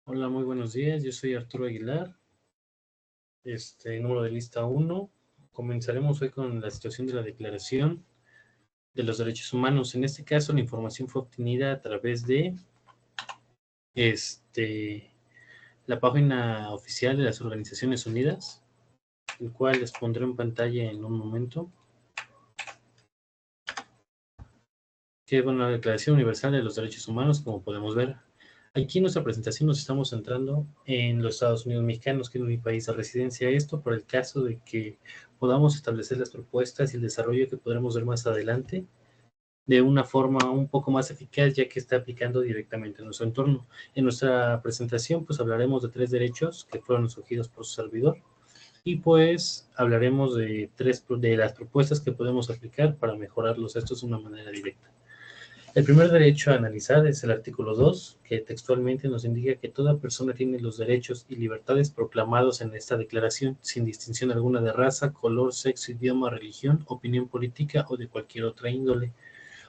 Hola, muy buenos días. Yo soy Arturo Aguilar, número de lista uno. Comenzaremos hoy con la situación de la Declaración de los Derechos Humanos. En este caso, la información fue obtenida a través de este, la página oficial de las Organizaciones Unidas, el cual les pondré en pantalla en un momento. Que bueno, la Declaración Universal de los Derechos Humanos, como podemos ver. Aquí en nuestra presentación nos estamos centrando en los Estados Unidos mexicanos, que es mi país de residencia. Esto por el caso de que podamos establecer las propuestas y el desarrollo que podremos ver más adelante de una forma un poco más eficaz, ya que está aplicando directamente en nuestro entorno. En nuestra presentación, pues hablaremos de 3 derechos que fueron escogidos por su servidor y pues hablaremos de de las propuestas que podemos aplicar para mejorarlos estos de una manera directa. El primer derecho a analizar es el artículo 2, que textualmente nos indica que toda persona tiene los derechos y libertades proclamados en esta declaración, sin distinción alguna de raza, color, sexo, idioma, religión, opinión política o de cualquier otra índole,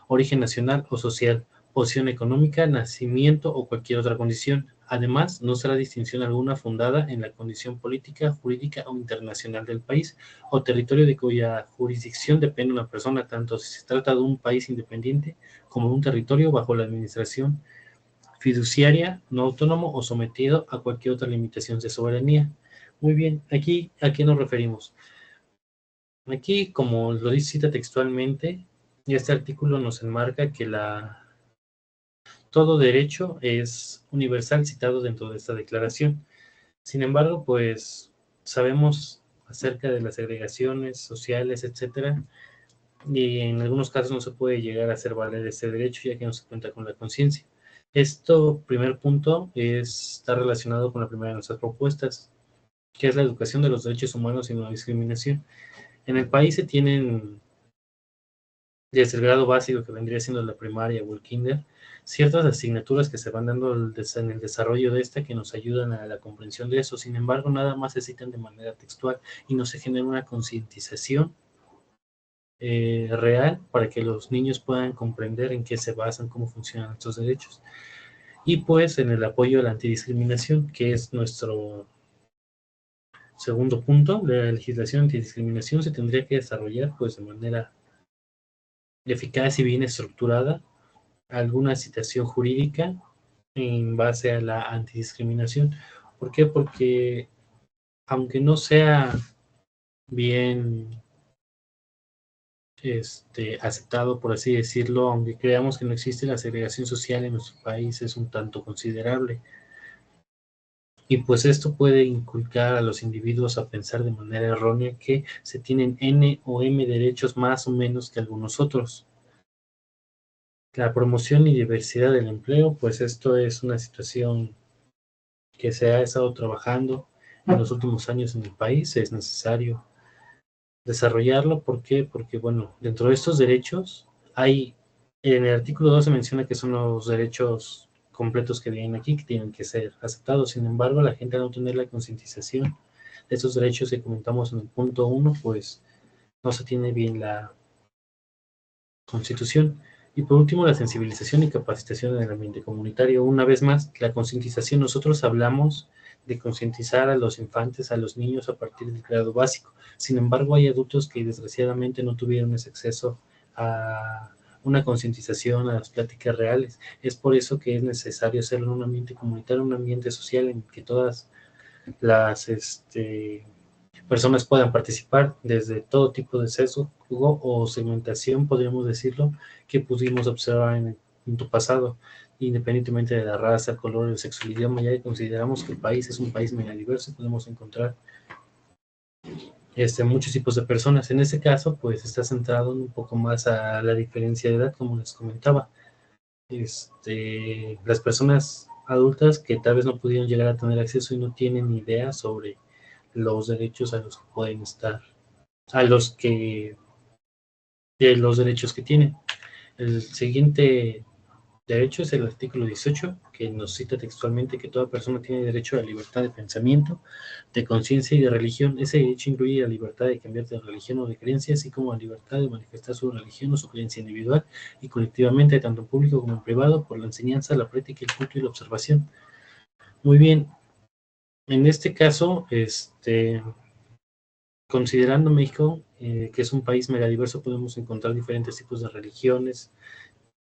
origen nacional o social, posición económica, nacimiento o cualquier otra condición. Además, no será distinción alguna fundada en la condición política, jurídica o internacional del país o territorio de cuya jurisdicción depende una persona, tanto si se trata de un país independiente como de un territorio bajo la administración fiduciaria, no autónomo o sometido a cualquier otra limitación de soberanía. Muy bien, aquí ¿a qué nos referimos? Aquí, como lo dice cita textualmente, este artículo nos enmarca que todo derecho es universal citado dentro de esta declaración. Sin embargo, pues sabemos acerca de las segregaciones sociales, etcétera, y en algunos casos no se puede llegar a hacer valer ese derecho ya que no se cuenta con la conciencia. Esto, primer punto, está relacionado con la primera de nuestras propuestas, que es la educación de los derechos humanos y no discriminación. En el país se tienen, desde el grado básico que vendría siendo la primaria o el kinder, ciertas asignaturas que se van dando en el desarrollo de esta que nos ayudan a la comprensión de eso. Sin embargo, nada más se citan de manera textual y no se genera una concientización real para que los niños puedan comprender en qué se basan, cómo funcionan estos derechos. Y pues en el apoyo a la antidiscriminación, que es nuestro segundo punto, la legislación antidiscriminación se tendría que desarrollar pues de manera eficaz y bien estructurada, alguna citación jurídica en base a la antidiscriminación. ¿Por qué? Porque aunque no sea bien aceptado, por así decirlo, aunque creamos que no existe, la segregación social en nuestro país es un tanto considerable. Y pues esto puede inculcar a los individuos a pensar de manera errónea que se tienen N o M derechos más o menos que algunos otros. La promoción y diversidad del empleo, pues esto es una situación que se ha estado trabajando en los últimos años en el país, es necesario desarrollarlo. ¿Por qué? Porque, bueno, dentro de estos derechos hay, en el artículo 2 se menciona que son los derechos completos que vienen aquí, que tienen que ser aceptados. Sin embargo, la gente al no tener la concientización de estos derechos que comentamos en el punto 1, pues no se tiene bien la Constitución. Y por último, la sensibilización y capacitación en el ambiente comunitario. Una vez más, la concientización. Nosotros hablamos de concientizar a los infantes, a los niños a partir del grado básico. Sin embargo, hay adultos que desgraciadamente no tuvieron ese acceso a una concientización, a las pláticas reales. Es por eso que es necesario hacerlo en un ambiente comunitario, un ambiente social en que todas las personas puedan participar desde todo tipo de sesgo o segmentación, podríamos decirlo, que pudimos observar en tu pasado, independientemente de la raza, el color, el sexo, el idioma. Ya que consideramos que el país es un país mega diverso, podemos encontrar muchos tipos de personas. En ese caso, pues está centrado un poco más a la diferencia de edad, como les comentaba. Las personas adultas que tal vez no pudieron llegar a tener acceso y no tienen idea sobre los derechos a los que pueden estar, a los que, de los derechos que tienen. El siguiente derecho es el artículo 18, que nos cita textualmente que toda persona tiene derecho a la libertad de pensamiento, de conciencia y de religión. Ese derecho incluye la libertad de cambiar de religión o de creencia, así como la libertad de manifestar su religión o su creencia individual y colectivamente, tanto en público como en privado, por la enseñanza, la práctica, el culto y la observación. Muy bien, en este caso, considerando México, que es un país megadiverso, podemos encontrar diferentes tipos de religiones,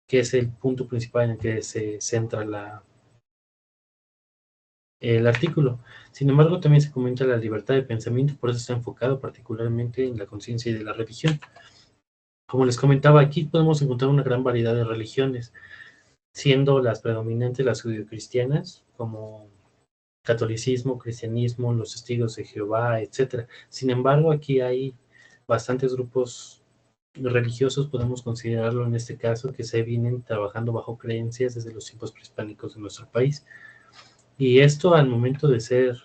que es el punto principal en el que se centra el artículo. Sin embargo, también se comenta la libertad de pensamiento, por eso está enfocado particularmente en la conciencia y de la religión. Como les comentaba, aquí podemos encontrar una gran variedad de religiones, siendo las predominantes las judio-cristianas, como catolicismo, cristianismo, los testigos de Jehová, etcétera. Sin embargo, aquí hay bastantes grupos religiosos, podemos considerarlo en este caso, que se vienen trabajando bajo creencias desde los tiempos prehispánicos de nuestro país. Y esto al momento de ser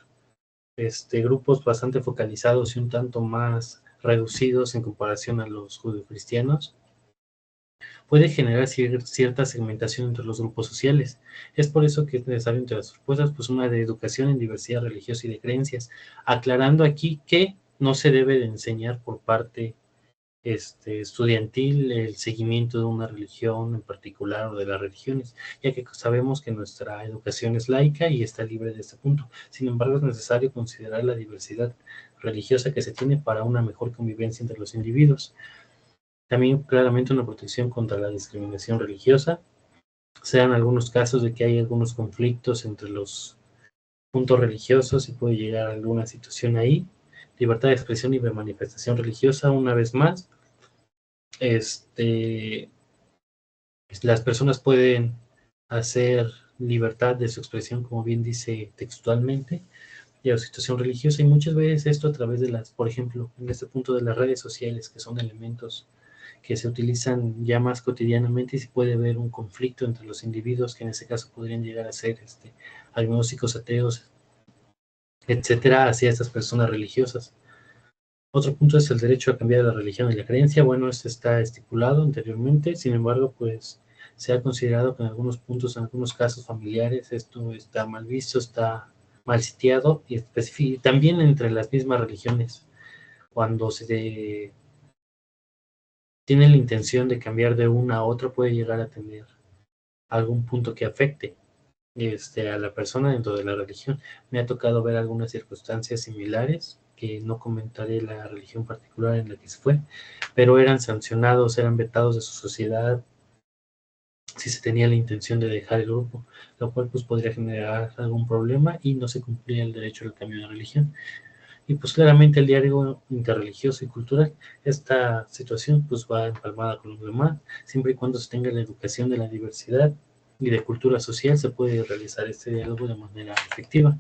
grupos bastante focalizados y un tanto más reducidos en comparación a los judio-cristianos, puede generar cierta segmentación entre los grupos sociales. Es por eso que es necesario entre las propuestas pues una de educación en diversidad religiosa y de creencias, aclarando aquí que no se debe de enseñar por parte estudiantil el seguimiento de una religión en particular o de las religiones, ya que sabemos que nuestra educación es laica y está libre de este punto. Sin embargo, es necesario considerar la diversidad religiosa que se tiene para una mejor convivencia entre los individuos. También claramente una protección contra la discriminación religiosa. Se dan algunos casos de que hay algunos conflictos entre los puntos religiosos y puede llegar a alguna situación ahí. Libertad de expresión y de manifestación religiosa, una vez más. Las personas pueden hacer libertad de su expresión, como bien dice textualmente, y a la situación religiosa, y muchas veces esto a través de las, por ejemplo, en este punto de las redes sociales, que son elementos que se utilizan ya más cotidianamente y se puede ver un conflicto entre los individuos que en ese caso podrían llegar a ser agnósticos, ateos, etcétera, hacia estas personas religiosas. Otro punto es el derecho a cambiar la religión y la creencia. Bueno, este está estipulado anteriormente, sin embargo, pues se ha considerado que en algunos puntos, en algunos casos familiares, esto está mal visto, está mal sitiado y también entre las mismas religiones, cuando se tiene la intención de cambiar de una a otra, puede llegar a tener algún punto que afecte a la persona dentro de la religión. Me ha tocado ver algunas circunstancias similares, que no comentaré la religión particular en la que se fue, pero eran sancionados, eran vetados de su sociedad si se tenía la intención de dejar el grupo, lo cual pues podría generar algún problema y no se cumplía el derecho al cambio de religión. Y pues claramente el diálogo interreligioso y cultural, esta situación pues va empalmada con lo demás, siempre y cuando se tenga la educación de la diversidad y de cultura social, se puede realizar este diálogo de manera efectiva.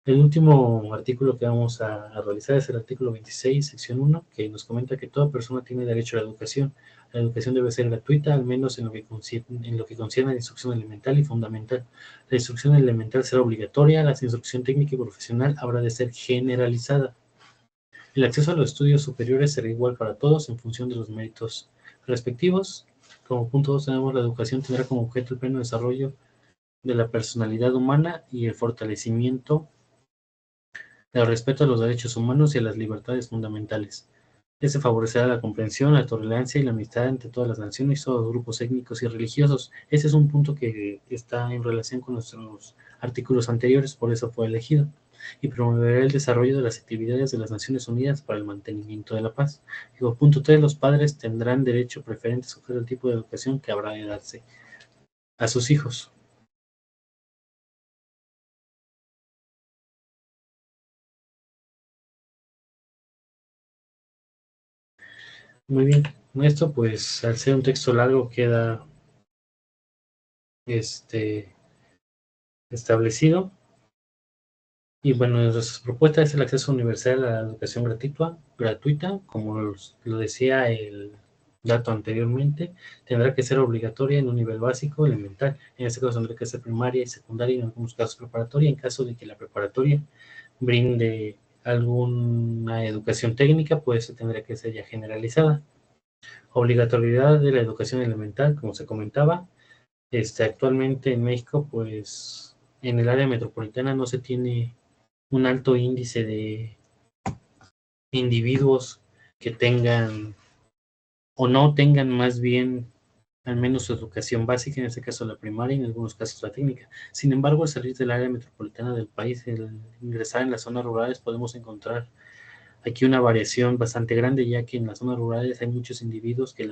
El último artículo que vamos a realizar es el artículo 26, sección 1, que nos comenta que toda persona tiene derecho a la educación. La educación debe ser gratuita, al menos en lo que concierne a la instrucción elemental y fundamental. La instrucción elemental será obligatoria, la instrucción técnica y profesional habrá de ser generalizada. El acceso a los estudios superiores será igual para todos en función de los méritos respectivos. Como punto 2 tenemos la educación tendrá como objeto el pleno desarrollo de la personalidad humana y el fortalecimiento el respeto a los derechos humanos y a las libertades fundamentales. Este favorecerá la comprensión, la tolerancia y la amistad entre todas las naciones y todos los grupos étnicos y religiosos. Ese es un punto que está en relación con nuestros artículos anteriores, por eso fue elegido. Y promoverá el desarrollo de las actividades de las Naciones Unidas para el mantenimiento de la paz. Digo, punto 3. Los padres tendrán derecho preferente a escoger el tipo de educación que habrá de darse a sus hijos. Muy bien. Esto, pues, al ser un texto largo, queda este establecido. Y bueno, nuestras propuestas es el acceso universal a la educación gratuita, como lo decía el dato anteriormente, tendrá que ser obligatoria en un nivel básico, elemental. En este caso tendrá que ser primaria y secundaria, y en algunos casos preparatoria. En caso de que la preparatoria brinde alguna educación técnica, pues tendrá que ser ya generalizada. Obligatoriedad de la educación elemental, como se comentaba. Actualmente en México, pues en el área metropolitana no se tiene un alto índice de individuos que tengan o no tengan más bien al menos su educación básica, en este caso la primaria y en algunos casos la técnica. Sin embargo, al salir del área metropolitana del país, al ingresar en las zonas rurales, podemos encontrar aquí una variación bastante grande, ya que en las zonas rurales hay muchos individuos que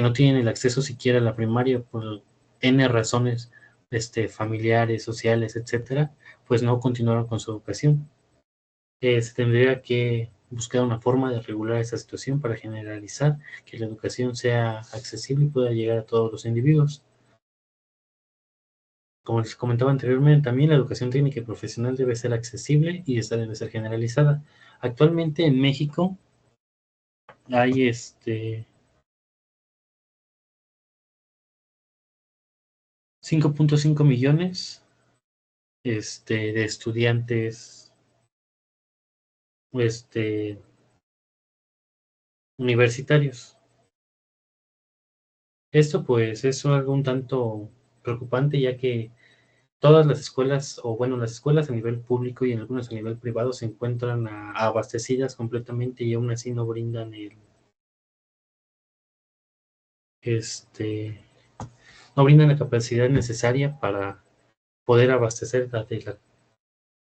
no tienen el acceso siquiera a la primaria por N razones familiares, sociales, etcétera, pues no continuaron con su educación. Se tendría que buscar una forma de regular esa situación para generalizar que la educación sea accesible y pueda llegar a todos los individuos. Como les comentaba anteriormente, también la educación técnica y profesional debe ser accesible y esta debe ser generalizada. Actualmente en México hay 5.5 millones de estudiantes este, universitarios. Esto pues es algo un tanto preocupante, ya que todas las escuelas, o bueno, las escuelas a nivel público y en algunas a nivel privado se encuentran abastecidas completamente y aún así no brindan este, no brindan la capacidad necesaria para poder abastecer la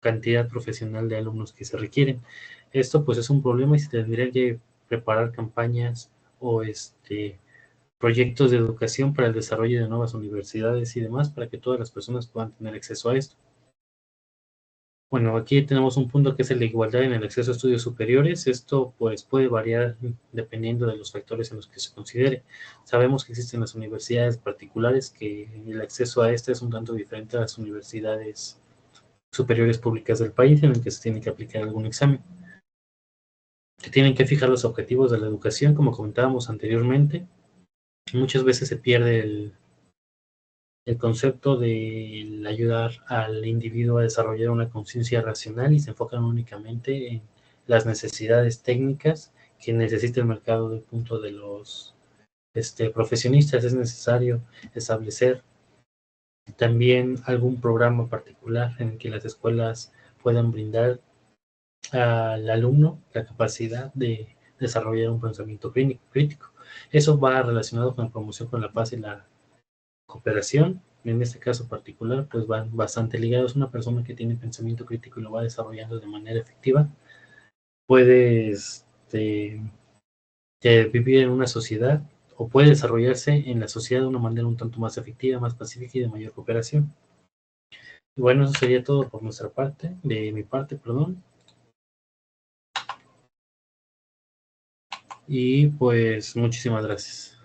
cantidad profesional de alumnos que se requieren. Esto pues es un problema y se tendría que preparar campañas o proyectos de educación para el desarrollo de nuevas universidades y demás para que todas las personas puedan tener acceso a esto. Bueno, aquí tenemos un punto que es la igualdad en el acceso a estudios superiores. Esto pues puede variar dependiendo de los factores en los que se considere. Sabemos que existen las universidades particulares que el acceso a esta es un tanto diferente a las universidades superiores públicas del país en el que se tiene que aplicar algún examen. Se tienen que fijar los objetivos de la educación, como comentábamos anteriormente. Muchas veces se pierde el concepto de ayudar al individuo a desarrollar una conciencia racional y se enfocan únicamente en las necesidades técnicas que necesita el mercado del punto de los profesionistas. Es necesario establecer también algún programa particular en el que las escuelas puedan brindar al alumno la capacidad de desarrollar un pensamiento crítico. Eso va relacionado con la promoción con la paz y la cooperación. En este caso particular, pues van bastante ligados. Una persona que tiene pensamiento crítico y lo va desarrollando de manera efectiva puede vivir en una sociedad o puede desarrollarse en la sociedad de una manera un tanto más efectiva, más pacífica y de mayor cooperación. Y bueno, eso sería todo por nuestra parte, de mi parte, perdón. Y pues muchísimas gracias.